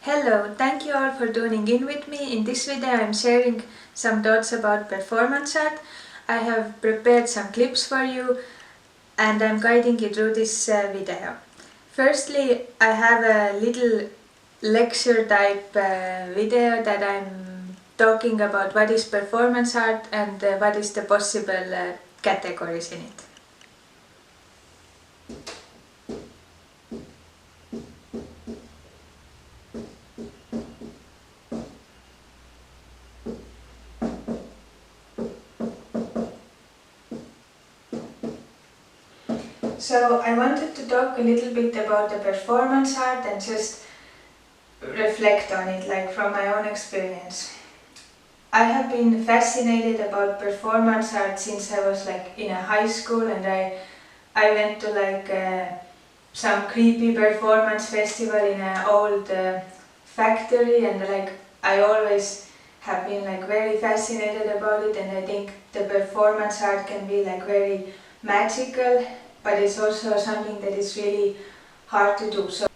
Hello, thank you all for tuning in with me. In this video I am sharing some thoughts about performance art. I have prepared some clips for you and I am guiding you through this video. Firstly, I have a little lecture type video that I am talking about what is performance art and what is the possible categories in it. So I wanted to talk a little bit about the performance art and just reflect on it, like from my own experience. I have been fascinated about performance art since I was like in a high school, and I went to like some creepy performance festival in an old factory, and like I always have been like very fascinated about it, and I think the performance art can be like very magical, but it's also something that is really hard to do. So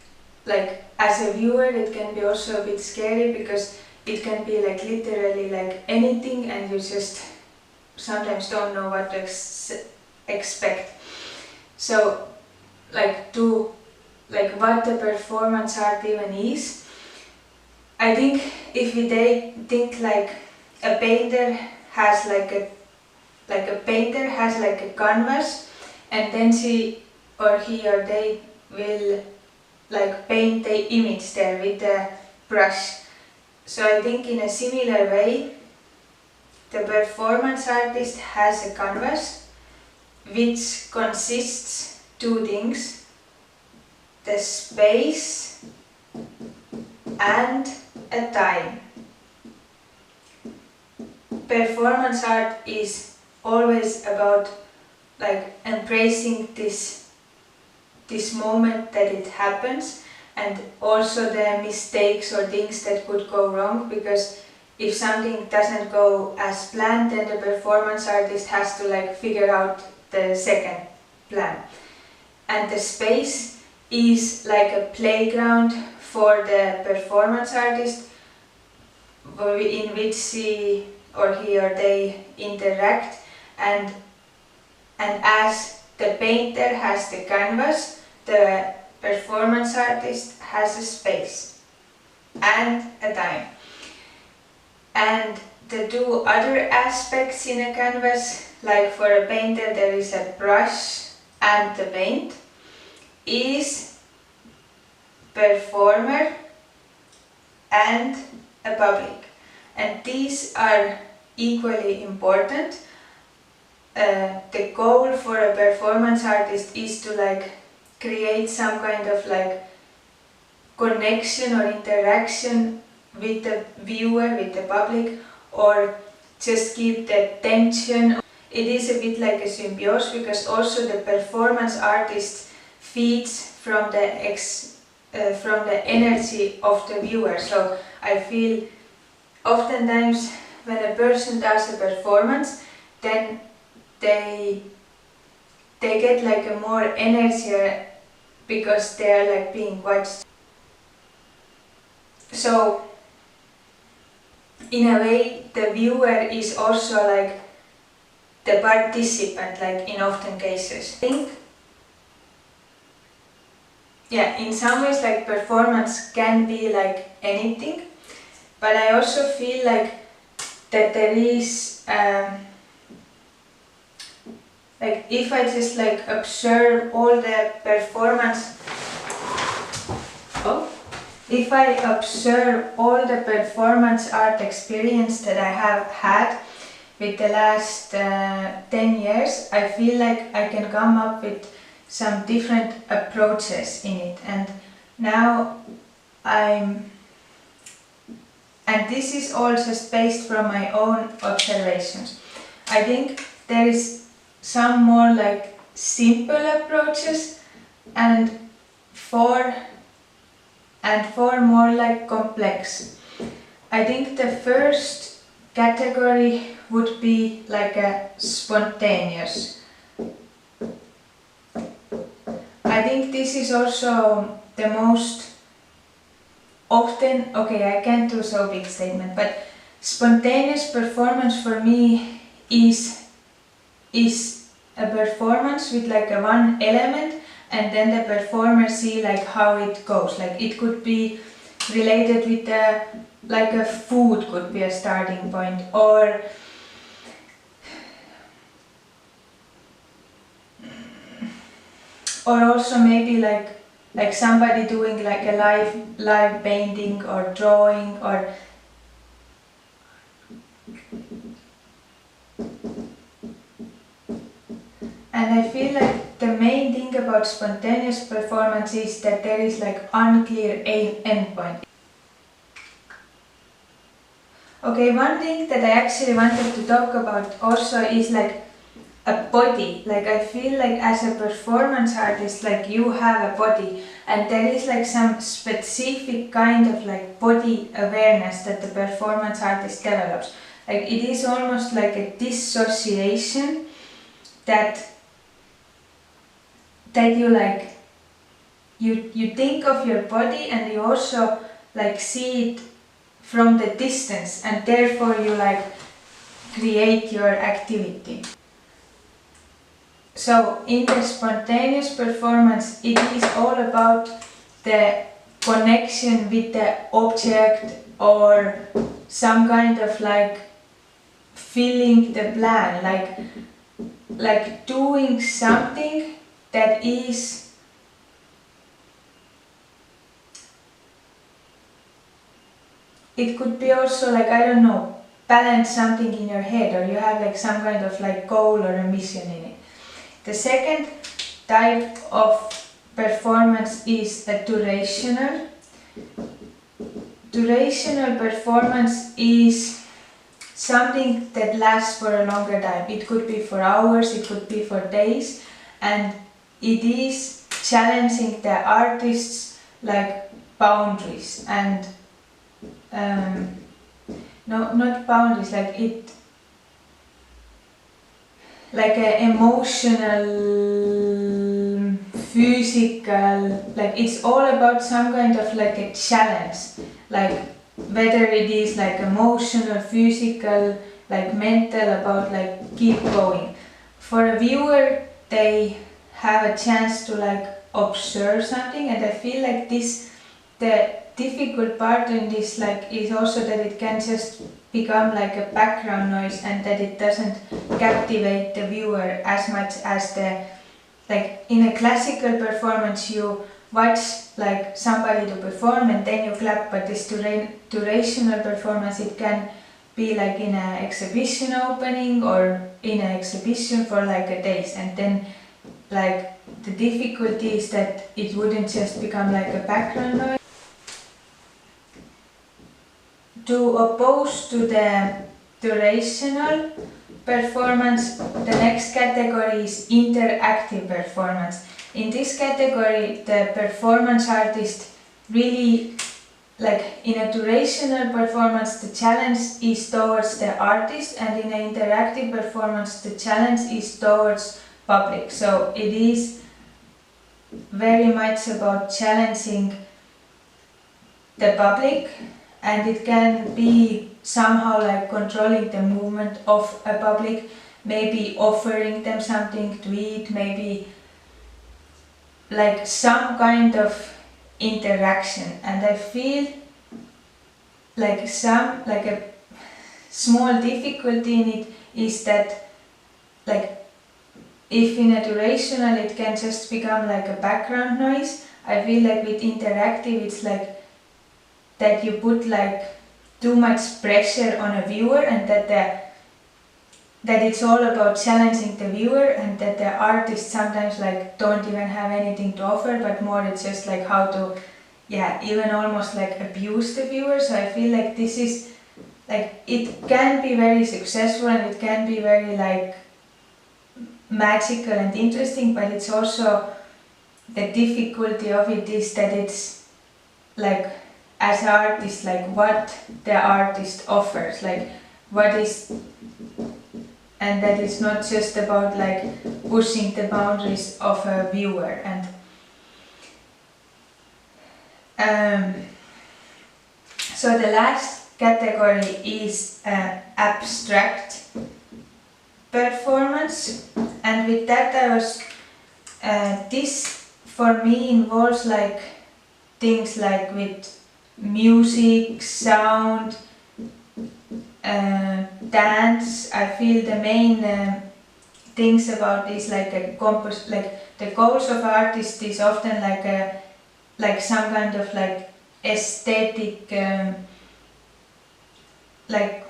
like as a viewer it can be also a bit scary because it can be like literally like anything and you just sometimes don't know what to expect. So like what the performance art even is. I think if we think like a painter has like a painter has like a canvas, and then she or he or they will like paint the image there with a brush. So I think in a similar way the performance artist has a canvas which consists two things: the space and a time. Performance art is always about like embracing this moment that it happens, and also the mistakes or things that could go wrong, because if something doesn't go as planned, then the performance artist has to like figure out the second plan. And the space is like a playground for the performance artist in which he or they interact, and as the painter has the canvas, the performance artist has a space and a time. And the two other aspects in a canvas, like for a painter there is a brush and the paint, is performer and a public. And these are equally important. The goal for a performance artist is to like create some kind of like connection or interaction with the viewer, with the public, or just keep the tension. It is a bit like a symbiosis, because also the performance artist feeds from the energy of the viewer. So I feel oftentimes when a person does a performance, then they get like a more energy because they are like being watched. So in a way the viewer is also like the participant, like in often cases. I think in some ways like performance can be like anything, but I also feel like that there is like if I just like observe all the performance, if I observe all the performance art experience that I have had with the last 10 years, I feel like I can come up with some different approaches in it. And now and this is all just based from my own observations. I think there is some more like simple approaches and four more like complex. I think the first category would be like a spontaneous. I think this is also the most often, okay, I can't do so big statement, but spontaneous performance for me is a performance with like a one element, and then the performer see like how it goes. Like it could be related with like a food could be a starting point, or also maybe like somebody doing like a live painting or drawing, or and I feel like the main thing about spontaneous performance is that there is like unclear endpoint. Okay, one thing that I actually wanted to talk about also is like a body. Like I feel like as a performance artist, like you have a body, and there is like some specific kind of like body awareness that the performance artist develops. Like it is almost like a dissociation that you like you think of your body, and you also like see it from the distance, and therefore you like create your activity. So in the spontaneous performance, it is all about the connection with the object, or some kind of like filling the plan, like doing something that is it could be also like, I don't know, balance something in your head, or you have like some kind of like goal or a mission in it. The second type of performance is a durational. Durational performance is something that lasts for a longer time. It could be for hours, it could be for days, and it is challenging the artist's like boundaries and no, not boundaries, like it, like an emotional, physical, like it's all about some kind of like a challenge, like whether it is like emotional, physical, like mental, about like keep going. For a viewer, they have a chance to like observe something, and I feel like this, the difficult part in this like is also that it can just become like a background noise, and that it doesn't captivate the viewer as much as the, like in a classical performance you watch like somebody to perform and then you clap, but this durational performance, it can be like in an exhibition opening or in an exhibition for like a days, and then like the difficulty is that it wouldn't just become like a background noise. To oppose to the durational performance, the next category is interactive performance. In this category, the performance artist really, like in a durational performance, the challenge is towards the artist, and in an interactive performance, the challenge is towards public. So it is very much about challenging the public, and it can be somehow like controlling the movement of a public, maybe offering them something to eat, maybe like some kind of interaction. And I feel like a small difficulty in it is that, like, if in a durational it can just become like a background noise, I feel like with interactive it's like that you put like too much pressure on a viewer, and that it's all about challenging the viewer, and that the artists sometimes like don't even have anything to offer, but more it's just like how to, yeah, even almost like abuse the viewer. So I feel like this is like, it can be very successful and it can be very like magical and interesting, but it's also, the difficulty of it is that it's like, as an artist, like what the artist offers, like what is, and that it's not just about like pushing the boundaries of a viewer. And So the last category is abstract performance, and with that I was this for me involves like things like with music, sound, dance. I feel the main things about this like like the goals of artists is often like some kind of like aesthetic, like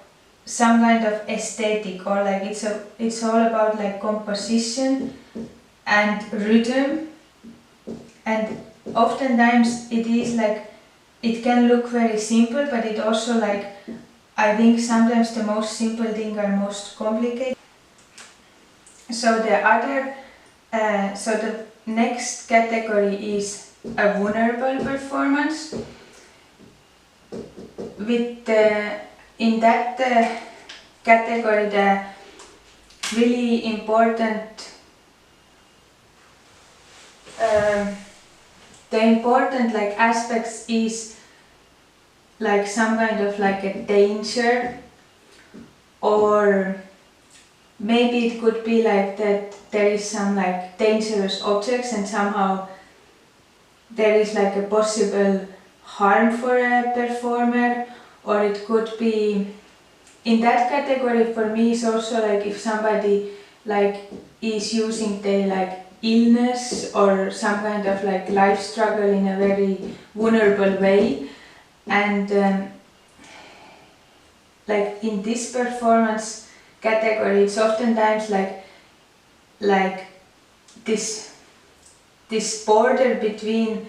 some kind of aesthetic, or like it's all about like composition and rhythm, and oftentimes it is like it can look very simple, but it also like I think sometimes the most simple things are most complicated. So the next category is a vulnerable performance. With in that category, the really important like aspects is like some kind of like a danger, or maybe it could be like that there is some like dangerous objects and somehow there is like a possible harm for a performer, or it could be in that category for me is also like if somebody like is using their like illness or some kind of like life struggle in a very vulnerable way, and like in this performance category it's oftentimes like this border between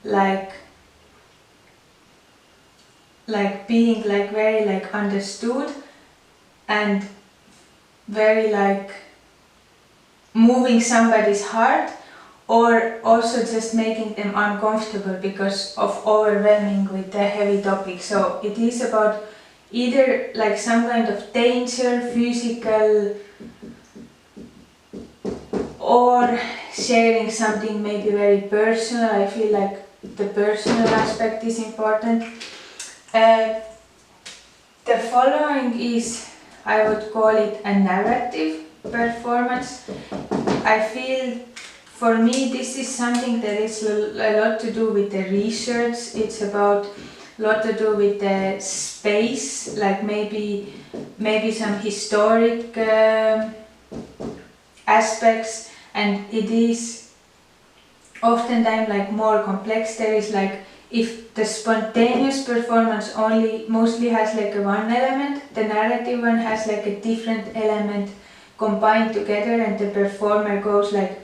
like being like very like understood and very like moving somebody's heart, or also just making them uncomfortable because of overwhelming with the heavy topic. So it is about either like some kind of danger, physical, or sharing something maybe very personal. I feel like the personal aspect is important. The following is, I would call it a narrative performance. I feel for me this is something that is a lot to do with the research. It's about a lot to do with the space, like maybe some historic aspects, and it is oftentimes like more complex. There is like, if the spontaneous performance mostly has like a one element, the narrative one has like a different element combined together, and the performer goes like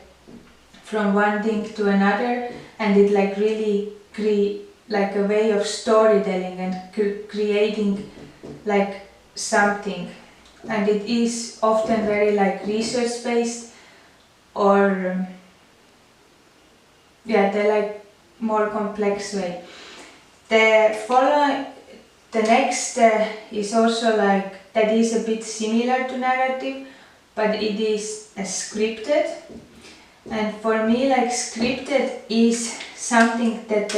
from one thing to another, and it like really like a way of storytelling and creating like something, and it is often very like research based, or they're like more complex way. The next is also like that is a bit similar to narrative, but it is scripted. And for me, like scripted is something that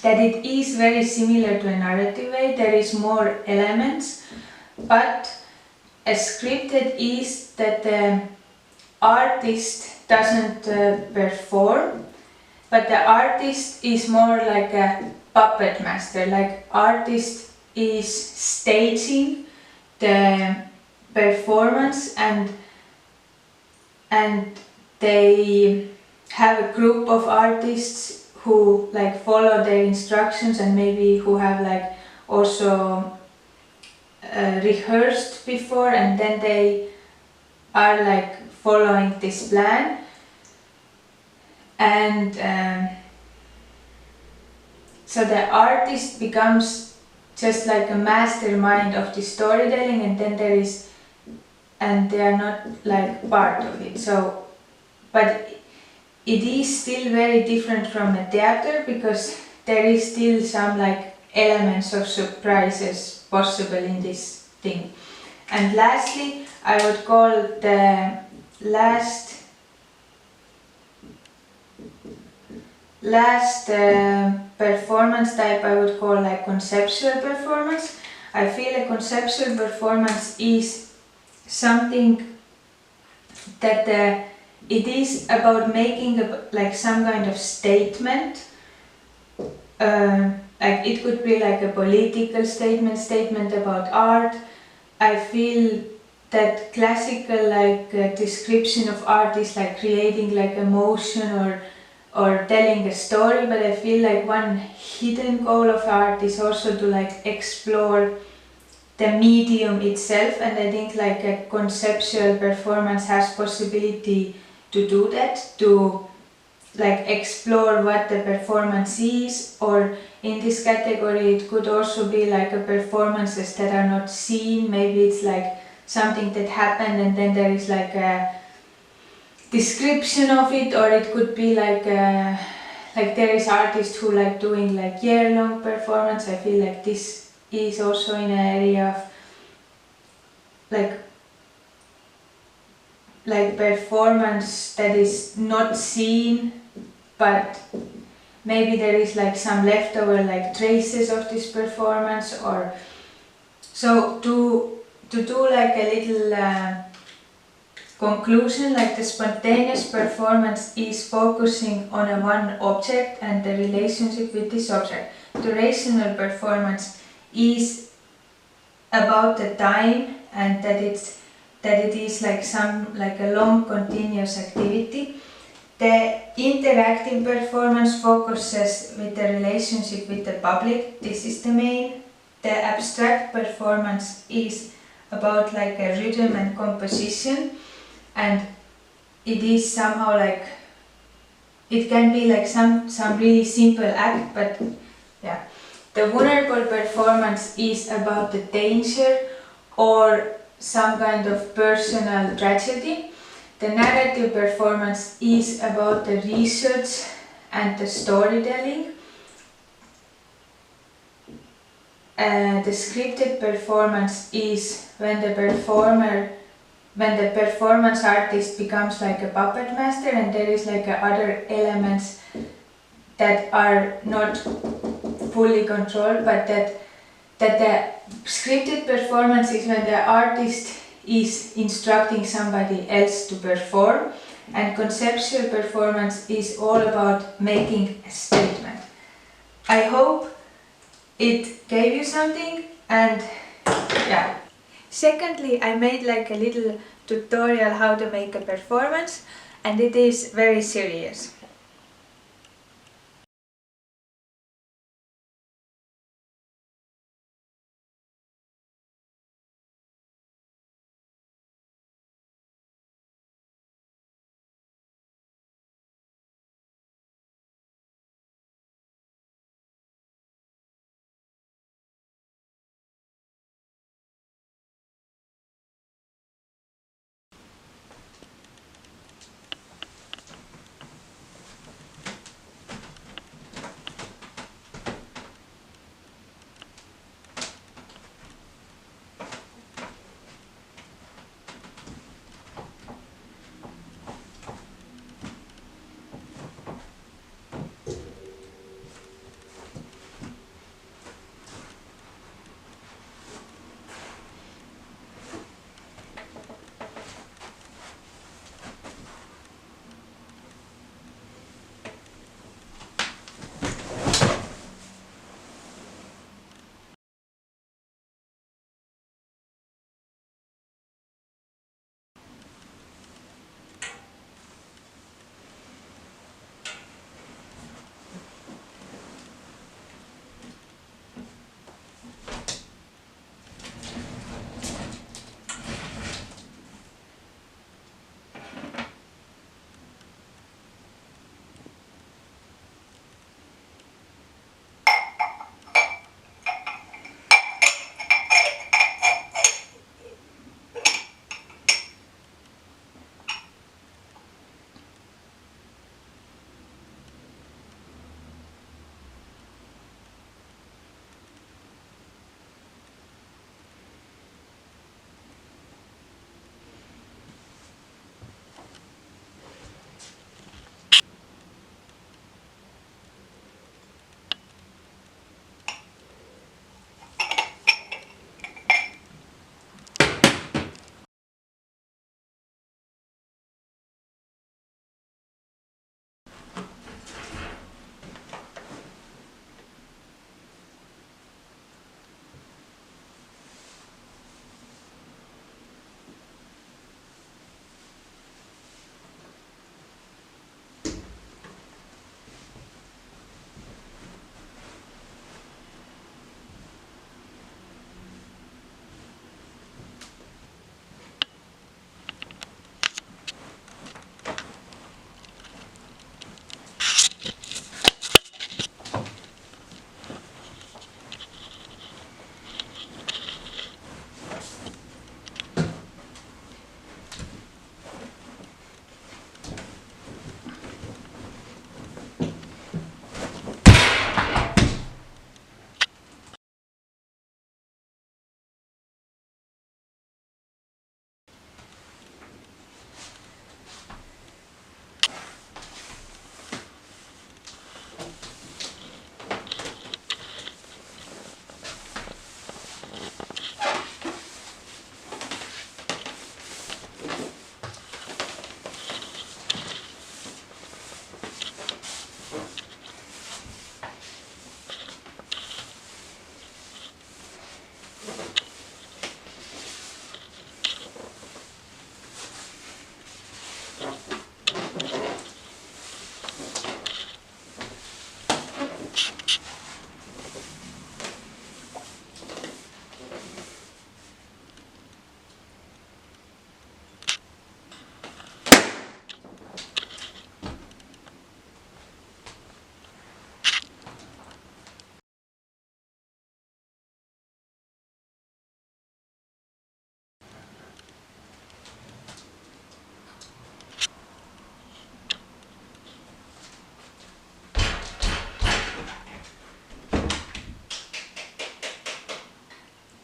it is very similar to a narrative way. There is more elements, but a scripted is that the artist doesn't perform, but the artist is more like a puppet master. Like artist is staging the performance, and they have a group of artists who like follow their instructions, and maybe who have like also rehearsed before, and then they are like following this plan, and so the artist becomes just like a mastermind of the storytelling, and they are not like part of it. So, but it is still very different from a theater, because there is still some like elements of surprises possible in this thing. And lastly, I would call the last last performance type I would call like conceptual performance. I feel a conceptual performance is something that it is about making like some kind of statement. Like it could be like a political statement about art. I feel that classical description of art is like creating like emotion or telling a story, but I feel like one hidden goal of art is also to like explore the medium itself, and I think like a conceptual performance has possibility to do that, to like explore what the performance is, or in this category it could also be like a performances that are not seen. Maybe it's like something that happened and then there is like a description of it, or it could be like there is artists who like doing like year-long performance. I feel like this is also in an area of like performance that is not seen, but maybe there is like some leftover like traces of this performance. Or so to do like a little conclusion, like the spontaneous performance is focusing on a one object and the relationship with this object. The rational performance is about the time and that it is like a long continuous activity. The interactive performance focuses with the relationship with the public. This is the main. The abstract performance is about like a rhythm and composition, and it is somehow like it can be like some really simple act, but yeah. The vulnerable performance is about the danger or some kind of personal tragedy. The narrative performance is about the research and the storytelling. The scripted performance is when the performance artist becomes like a puppet master and there is like other elements that are not fully controlled, but that the scripted performance is when the artist is instructing somebody else to perform, and conceptual performance is all about making a statement. I hope it gave you something, and yeah. Secondly, I made like a little tutorial how to make a performance, and it is very serious.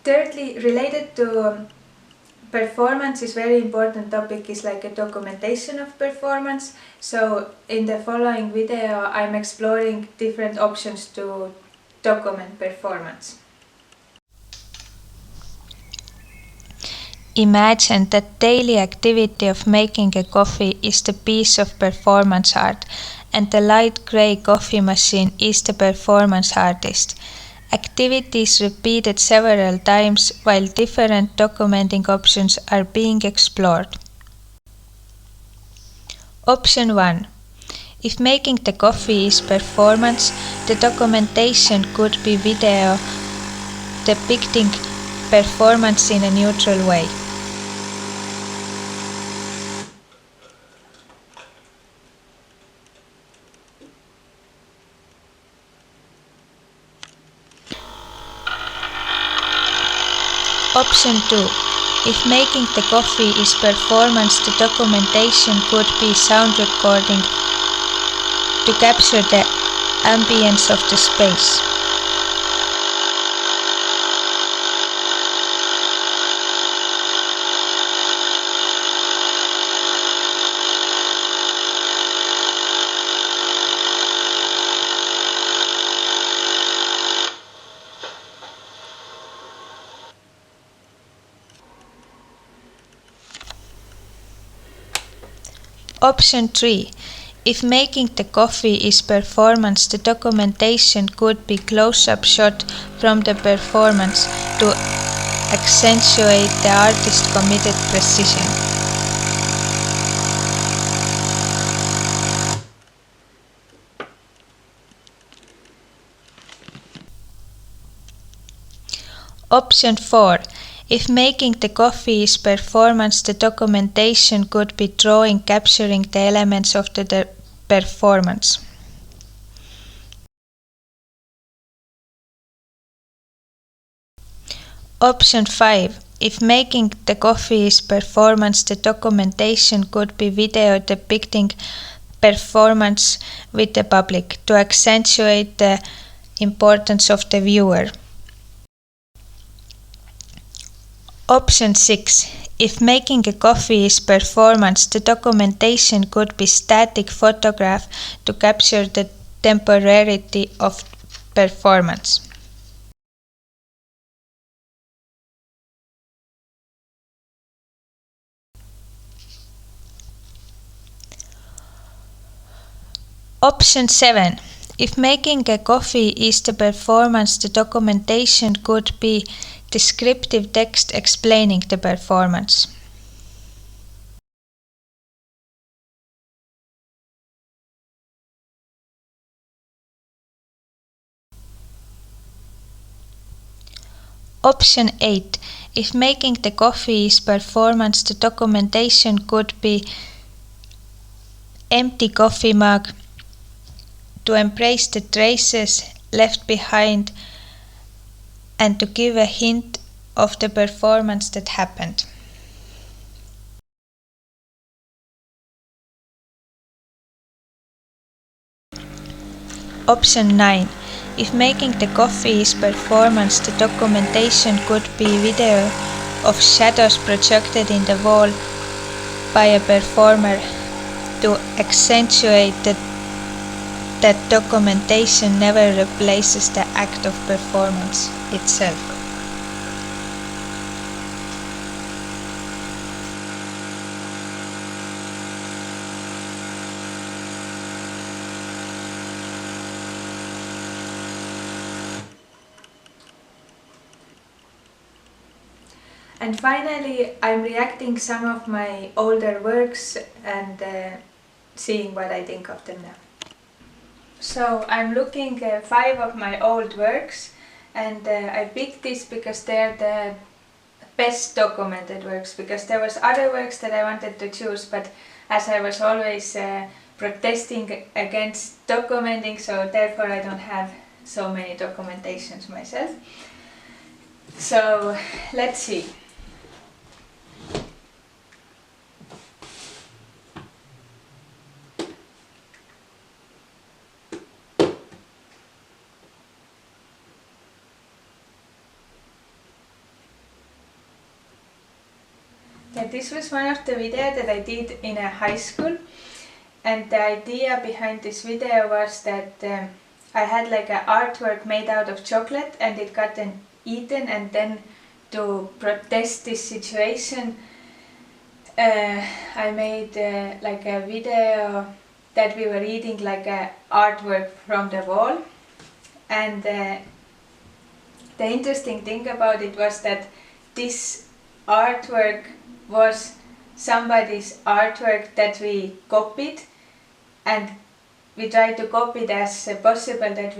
Thirdly, related to performance is very important topic is like a documentation of performance. So in the following video I'm exploring different options to document performance. Imagine that daily activity of making a coffee is the piece of performance art and the light grey coffee machine is the performance artist. Activity is repeated several times while different documenting options are being explored. Option 1. If making the coffee is performance, the documentation could be video depicting performance in a neutral way. Option 2. If making the coffee is performance, the documentation could be sound recording to capture the ambience of the space. Option 3. If making the coffee is performance, the documentation could be close-up shot from the performance to accentuate the artist's committed precision. Option 4. If making the coffee is performance, the documentation could be drawing capturing the elements of the performance. Option 5. If making the coffee is performance, the documentation could be video depicting performance with the public to accentuate the importance of the viewer. Option 6. If making a coffee is performance, the documentation could be static photograph to capture the temporality of performance. Option 7. If making a coffee is the performance, the documentation could be descriptive text explaining the performance. Option 8. If making the coffee is performance, the documentation could be empty coffee mug to embrace the traces left behind and to give a hint of the performance that happened. Option 9. If making the coffee is performance, the documentation could be video of shadows projected in the wall by a performer to accentuate that documentation never replaces the act of performance itself. And finally, I'm reacting some of my older works and seeing what I think of them now. So I'm looking 5 of my old works, and I picked this because they're the best documented works, because there was other works that I wanted to choose, but as I was always protesting against documenting, so therefore I don't have so many documentations myself. So let's see. Yeah, this was one of the videos that I did in a high school, and the idea behind this video was that I had like an artwork made out of chocolate and it got eaten, and then to protest this situation I made like a video that we were eating like a artwork from the wall. And the interesting thing about it was that this artwork was somebody's artwork that we copied, and we tried to copy it as possible that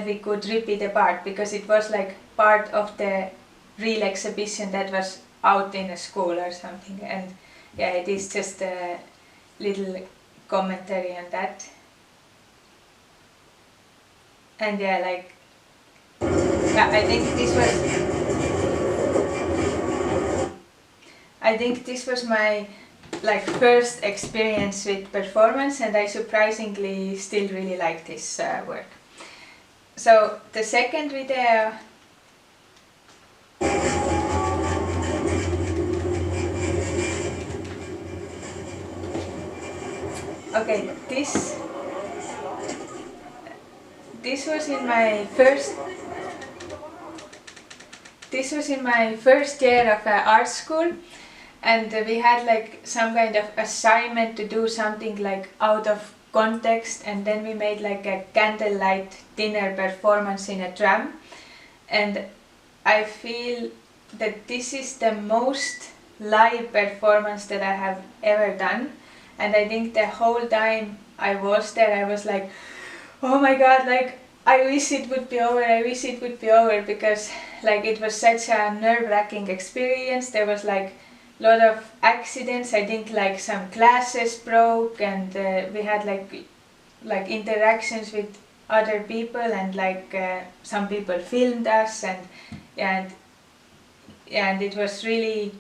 we could rip it apart, because it was like part of the real exhibition that was out in a school or something. And yeah, it is just a little commentary on that. And yeah, like yeah, I think this was my like first experience with performance, and I surprisingly still really like this work. So the second video, okay, this was in my first year of art school, and we had like some kind of assignment to do something like out of context, and then we made like a candlelight dinner performance in a tram. And I feel that this is the most live performance that I have ever done, and I think the whole time I was there I was like, oh my god, like I wish it would be over, because like it was such a nerve-wracking experience. There was like a lot of accidents. I think like some glasses broke, and we had like interactions with other people, and like some people filmed us, and it was really,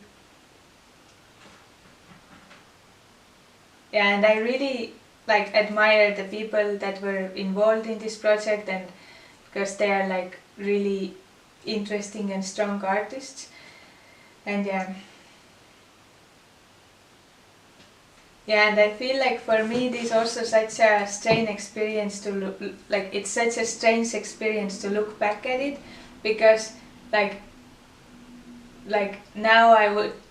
yeah, and I really like admire the people that were involved in this project, and because they are like really interesting and strong artists. And and I feel like for me this is also such a strange experience to look, like it's such a strange experience to look back at it, because like now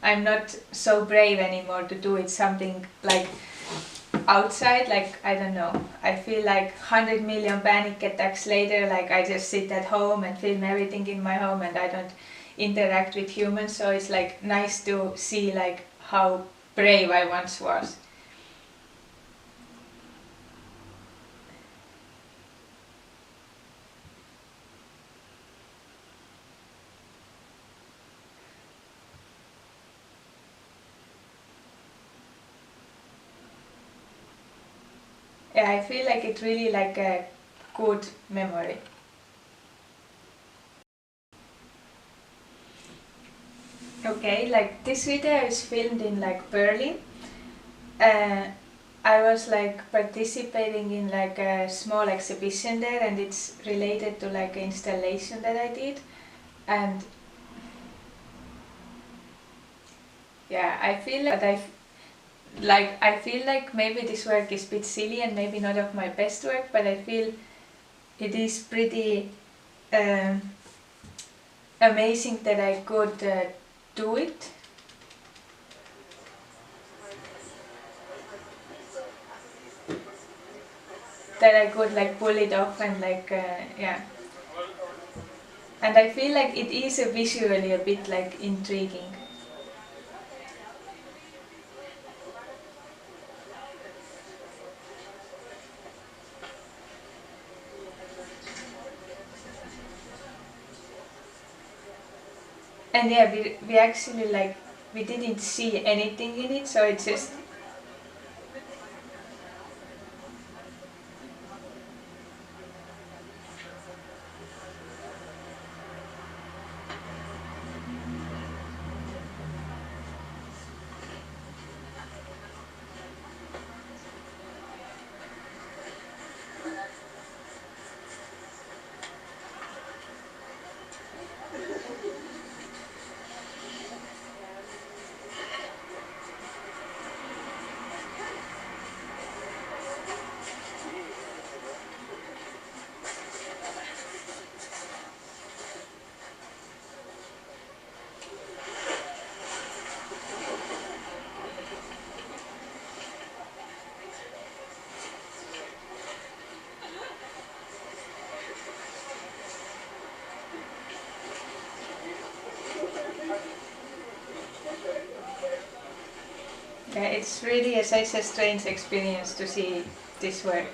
I'm not so brave anymore to do it something like outside. Like I don't know, I feel like 100 million panic attacks later, like I just sit at home and film everything in my home, and I don't interact with humans. So it's like nice to see like how brave I once was. Yeah, I feel like it's really like a good memory. Okay, like this video is filmed in like Berlin. I was like participating in like a small exhibition there, and it's related to like an installation that I did. And yeah, I feel like I feel like maybe this work is a bit silly and maybe not of my best work, but I feel it is pretty amazing that I could do it. That I could like pull it off, and like yeah. And I feel like it is visually a bit like intriguing. And yeah, we actually like, we didn't see anything in it, so it's just, Yeah, it's really such a strange experience to see this work.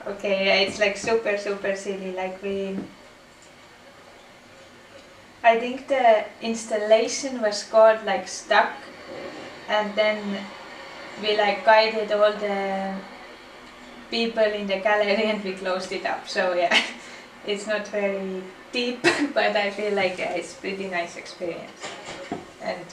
Okay, yeah, it's like super super silly. Like I think the installation was called like stuck, and then we like guided all the people in the gallery and we closed it up. So yeah, it's not very deep, but I feel like it's pretty nice experience. And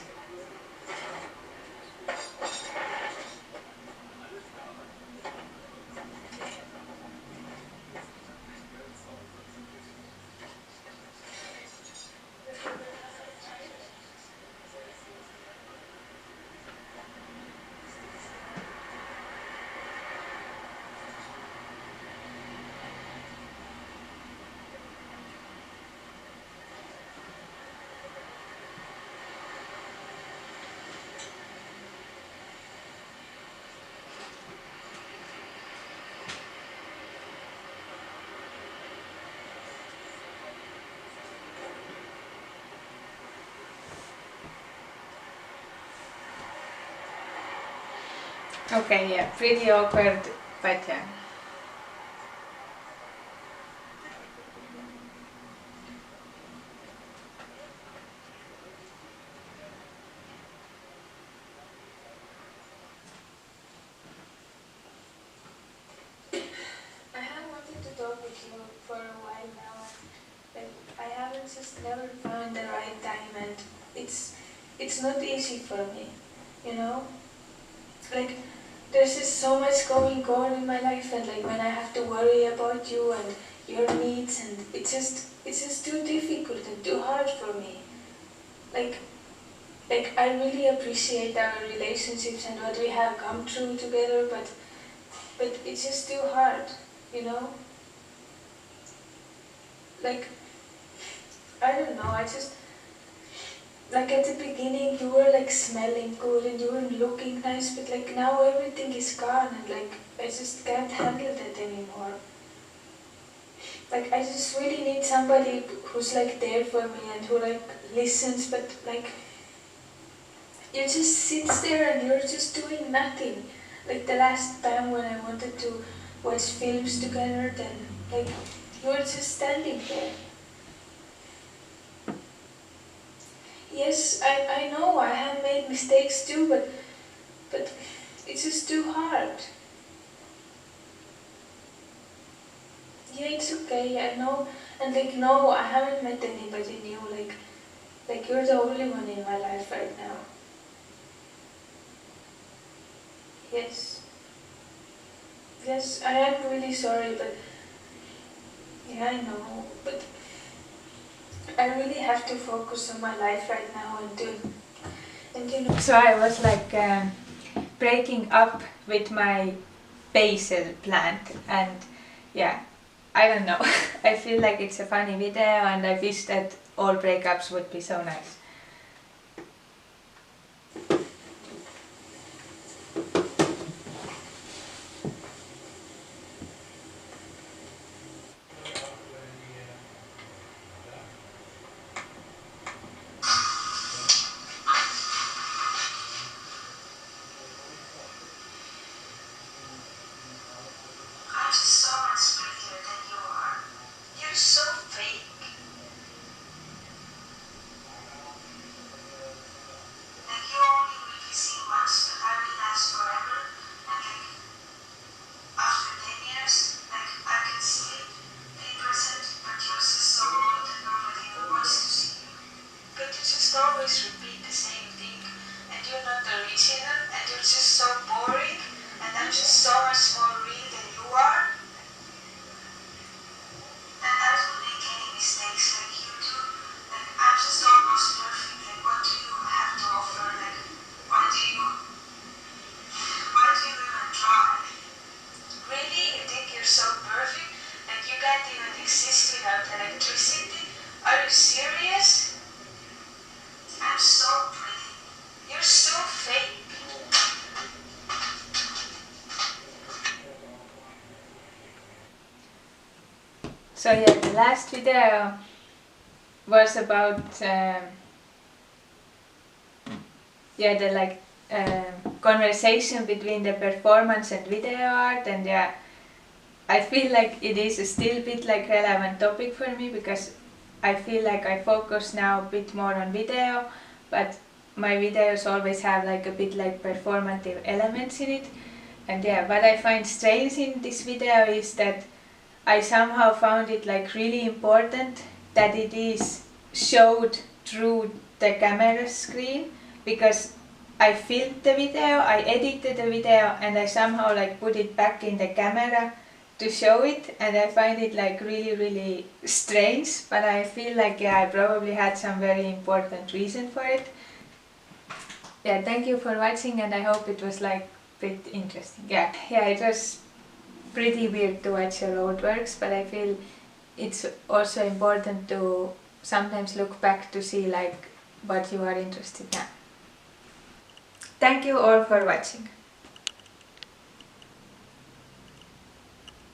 okay, yeah, pretty awkward, but yeah. I have wanted to talk with you for a while now, but I haven't just never found the right time, and it's not easy for me, you know. Like there's just so much going on in my life, and like when I have to worry about you and your needs, and it's just too difficult and too hard for me. Like I really appreciate our relationships and what we have come through together, but it's just too hard, you know. Like I don't know. I just like at the beginning you were like smelling good and you were looking nice, but like now everything is gone and like I just can't handle that anymore. Like I just really need somebody who's like there for me and who like listens, but like you just sits there and you're just doing nothing. Like the last time when I wanted to watch films together, then like you were just standing there. Yes, I know I have made mistakes too, but it's just too hard. Yeah, it's okay, I know. And like no, I haven't met anybody new. Like you're the only one in my life right now. Yes. Yes, I am really sorry, but yeah, I know. But I really have to focus on my life right now and you know. So I was like breaking up with my basil plant, and yeah, I don't know. I feel like it's a funny video, and I wish that all breakups would be so nice. I'm just so much prettier than you are. You're so fake. So yeah, the last video was about conversation between the performance and video art, and yeah, I feel like it is still a bit like relevant topic for me because I feel like I focus now a bit more on video, but my videos always have like a bit like performative elements in it. And yeah, what I find strange in this video is that I somehow found it like really important that it is showed through the camera screen, because I filmed the video, I edited the video, and I somehow like put it back in the camera to show it, and I find it like really strange, but I feel like yeah, I probably had some very important reason for it. Yeah, thank you for watching, and I hope it was like pretty interesting. Yeah, it was pretty weird to watch your old works, but I feel it's also important to sometimes look back to see like what you are interested in. Thank you all for watching.